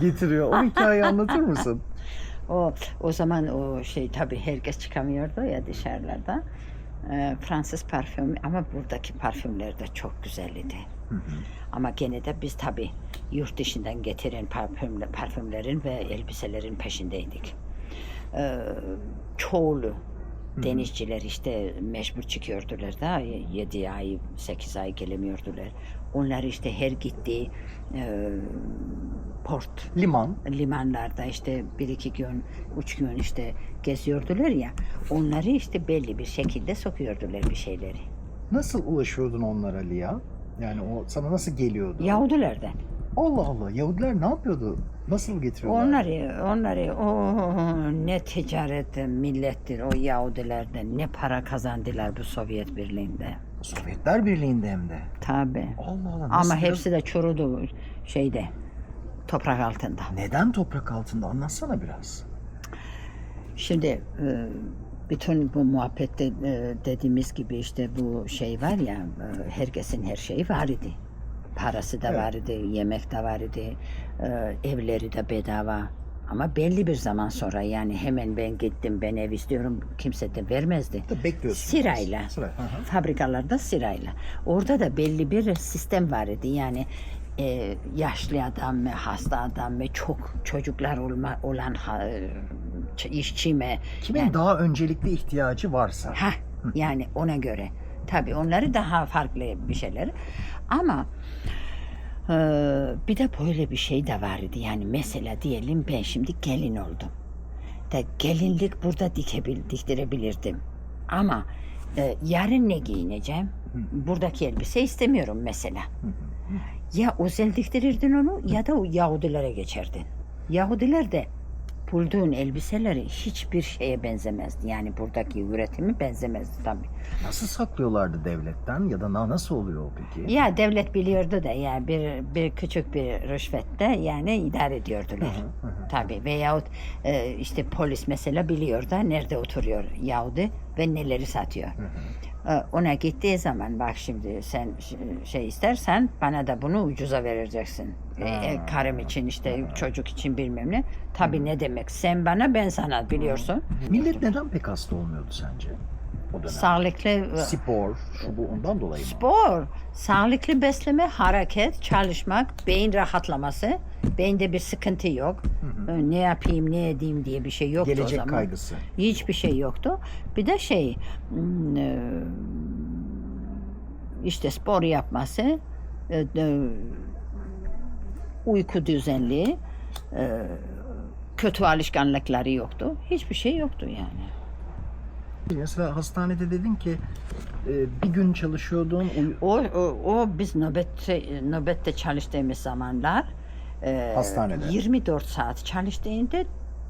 getiriyor. O hikayeyi anlatır mısın?
O zaman tabii herkes çıkamıyordu ya dışarılarda. Fransız parfüm ama buradaki parfümler de çok güzeldi. Ama gene de biz tabii yurt dışından getiren parfümlerin ve elbiselerin peşindeydik. Denizciler işte mecbur çıkıyordular da 7 ay 8 ay gelemiyordular. Onlar işte her gittiği port limanlarda işte 1-2 gün 3 gün işte geziyordular ya, onları işte belli bir şekilde sokuyordular bir şeyleri.
Nasıl ulaşıyordun onlara Lia? Yani o sana nasıl geliyordu?
Yahudilerden.
Allah Allah, Yahudiler ne yapıyordu? Nasıl getiriyorlar?
Onları ne ticaret millettir o Yahudilerden, ne para kazandılar bu Sovyet Birliği'nde.
Sovyetler Birliği'nde hem de.
Tabii.
Allah Allah.
Ama
nasıl
hepsi de çurudu şeyde, toprak altında.
Neden toprak altında? Anlatsana biraz.
Şimdi bütün bu muhabbette dediğimiz gibi işte bu şey var ya, herkesin her şeyi var idi. Parası da var idi, yemek de var idi, evleri de bedava. Ama belli bir zaman sonra, yani hemen ben gittim, ben ev istiyorum, kimse de vermezdi.
Bekliyorsun.
Sırayla. Fabrikalarda sırayla. Orada da belli bir sistem var idi. Yani yaşlı adam mı, hasta adam mı, çok çocuklar olan işçi mi?
Kimin
yani,
daha öncelikli ihtiyacı varsa.
Yani ona göre. Tabii onları daha farklı bir şeyler. Ama bir de böyle bir şey de vardı. Yani mesela diyelim ben şimdi gelin oldum. Da gelinlik burada diktirebilirdim. Ama yarın ne giyineceğim? Buradaki elbise istemiyorum mesela. Ya özel diktirirdin onu ya da o Yahudilere geçerdin. Yahudiler de bulduğun elbiseleri hiçbir şeye benzemezdi. Yani buradaki üretimi benzemezdi tabii.
Nasıl saklıyorlardı devletten ya da nasıl oluyor o peki?
Ya devlet biliyordu da, yani bir küçük bir rüşvetle yani idare ediyordular. Tabii. Veyahut işte polis mesela biliyor da nerede oturuyor Yahudi ve neleri satıyor. Ona gittiği zaman, bak şimdi sen şey istersen bana da bunu ucuza vereceksin. Karım için işte çocuk için bilmem ne. Tabii ne demek? Sen bana, ben sana, biliyorsun.
Millet neden pek hasta olmuyordu sence o dönem?
Sağlıklı
Spor, şu bu ondan dolayı mı?
spor, sağlıklı besleme, hareket, çalışmak, beyin rahatlaması. Beyinde bir sıkıntı yok. Ne yapayım, ne edeyim diye bir şey yoktu o
Gelecek
zaman.
kaygısı.
Hiçbir şey yoktu. Bir de işte spor yapması, uyku düzenli, kötü alışkanlıkları yoktu. Hiçbir şey yoktu yani.
Mesela hastanede dedin ki bir gün çalışıyordun.
O biz nöbette çalıştığımız zamanlar
Hastanede.
24 saat çalıştığında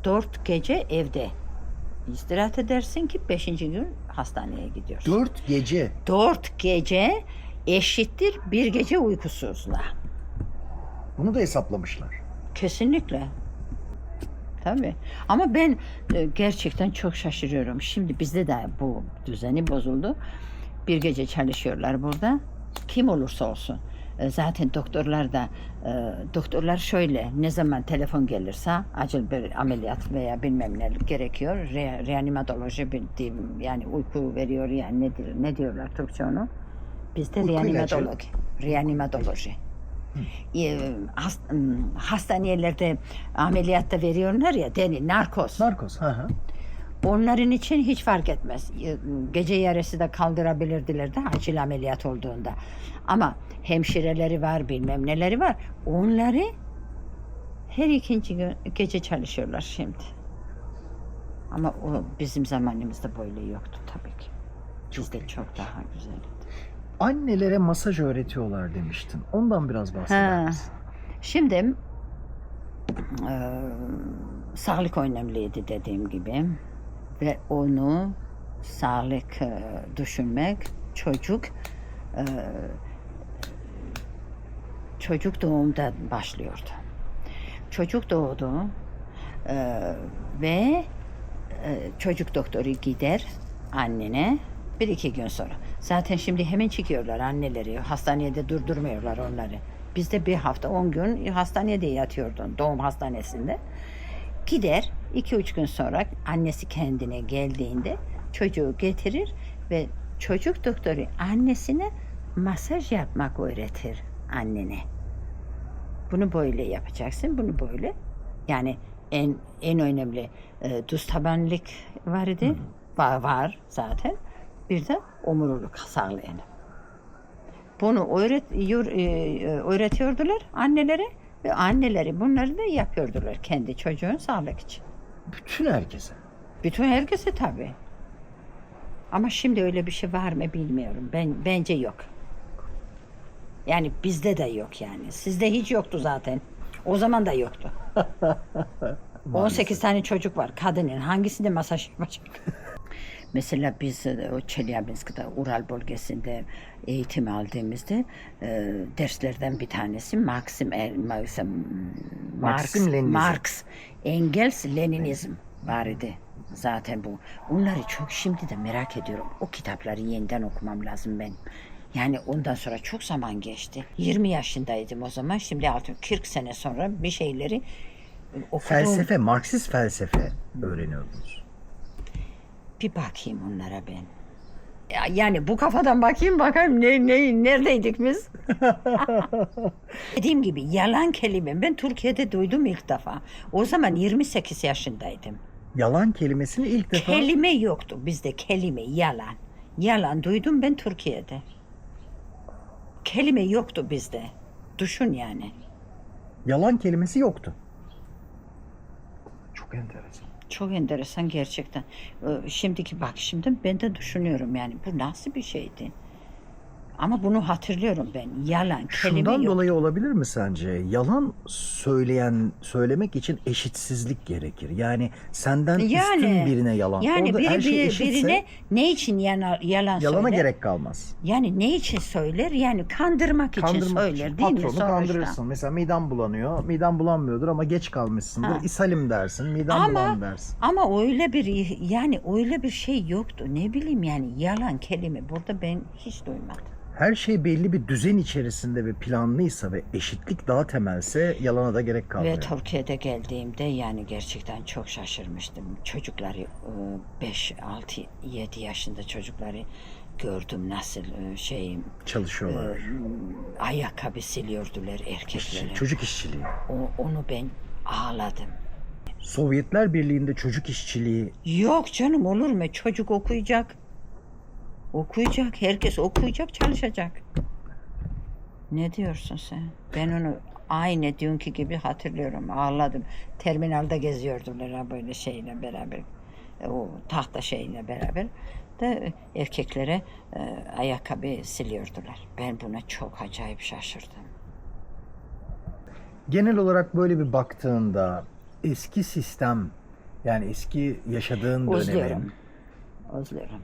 4 gece evde istirahat edersin ki 5. gün hastaneye gidiyorsun.
4 gece.
4 gece eşittir 1 gece uykusuzluğa.
Bunu da hesaplamışlar.
Kesinlikle. Tabii. Ama ben gerçekten çok şaşırıyorum. Şimdi bizde de bu düzeni bozuldu. 1 gece çalışıyorlar burada. Kim olursa olsun. Zaten doktorlar şöyle, ne zaman telefon gelirse acil bir ameliyat veya bilmem ne gerekiyor. Reanimatoloji bildiğim, yani uyku veriyor, yani ne diyorlar Türkçe onu? Bizde reanimatoloji. Hastanelerde ameliyatta veriyorlar ya, narkoz.
Narkoz.
Onların için hiç fark etmez. Gece yarısı da kaldırabilirdiler de acil ameliyat olduğunda. Ama hemşireleri var, bilmem neleri var. Onları her 2. gece çalışıyorlar şimdi. Ama o bizim zamanımızda böyle yoktu tabii ki. Bizde çok daha güzeldi.
Annelere masaj öğretiyorlar demiştin. Ondan biraz bahseder misin?
Şimdi sağlık önemliydi dediğim gibi. Ve onu sağlık düşünmek, çocuk doğumda başlıyordu. Çocuk doğdu ve çocuk doktoru gider annene 1-2 gün sonra. Zaten şimdi hemen çıkıyorlar anneleri, hastaneye de durdurmuyorlar onları. Bizde 1 hafta 10 gün hastanede yatıyordun, doğum hastanesinde. Gider 2-3 gün sonra annesi kendine geldiğinde çocuğu getirir ve çocuk doktoru annesine masaj yapmak öğretir annene. Bunu böyle yapacaksın, bunu böyle. Yani en önemli düz tabanlık vardı. var zaten. Bir de omuruluk sağlayanı. Bunu öğretiyordular annelere ve anneleri bunları da yapıyordular kendi çocuğun sağlık için.
Bütün herkese.
Bütün herkese tabii. Ama şimdi öyle bir şey var mı bilmiyorum. Bence yok. Yani bizde de yok yani. Sizde hiç yoktu zaten. O zaman da yoktu. 18 tane çocuk var kadının. Hangisinde masaj yapacak? Mesela biz o Çelyabinsk'te, Ural bölgesinde eğitim aldığımızda derslerden bir tanesi Marx, Engels, Leninizm var idi. Zaten bu. Onları çok şimdi de merak ediyorum. O kitapları yeniden okumam lazım ben. Yani ondan sonra çok zaman geçti. 20 yaşındaydım o zaman. Şimdi 40 sene sonra bir şeyleri okudum.
Felsefe, Marksist felsefe öğreniyordunuz.
Bir bakayım onlara ben. Yani bu kafadan bakayım neredeydik biz? Dediğim gibi yalan kelime ben Türkiye'de duydum ilk defa. O zaman 28 yaşındaydım.
Yalan kelimesini ilk defa...
Kelime yoktu bizde kelime yalan. Yalan duydum ben Türkiye'de. Kelime yoktu bizde. Düşün yani.
Yalan kelimesi yoktu. Çok enteresan.
Çok enteresan gerçekten. Şimdiki bakışımda ben de düşünüyorum yani bu nasıl bir şeydi? Ama bunu hatırlıyorum ben. Yalan kelime
Şundan
yok.
dolayı olabilir mi sence? Yalan söylemek için eşitsizlik gerekir. Yani senden üstün birine yalan.
Yani
Orada her şey eşitse,
birine ne için yalan
yalana
söyler?
gerek kalmaz.
Yani ne için söyler? Yani kandırmak için söyler değil mi?
Patronu
Sonuçta.
kandırırsın. Mesela midem bulanıyor. Midem bulanmıyordur ama geç kalmışsındır.
Ha.
İshalim dersin. Midem bulan dersin.
Ama öyle bir şey yoktu. Ne bileyim yani yalan kelime burada ben hiç duymadım.
Her şey belli bir düzen içerisinde ve planlıysa ve eşitlik daha temelse yalana da gerek kalmıyor.
Ve Türkiye'de geldiğimde yani gerçekten çok şaşırmıştım. Çocukları 5, 6, 7 yaşında çocukları gördüm nasıl
Çalışıyorlar.
Ayakkabı siliyordular erkeklere.
Çocuk işçiliği.
Onu ben ağladım.
Sovyetler Birliği'nde çocuk işçiliği
Yok canım olur mu? Çocuk okuyacak. Okuyacak. Herkes okuyacak, çalışacak. Ne diyorsun sen? Ben onu aynı dünkü gibi hatırlıyorum. Ağladım. Terminalde geziyordular böyle şeyle beraber. O tahta şeyle beraber de erkeklere ayakkabı siliyordular. Ben buna çok acayip şaşırdım.
genel olarak böyle bir baktığında eski sistem yani eski yaşadığın dönemin
Özlüyorum.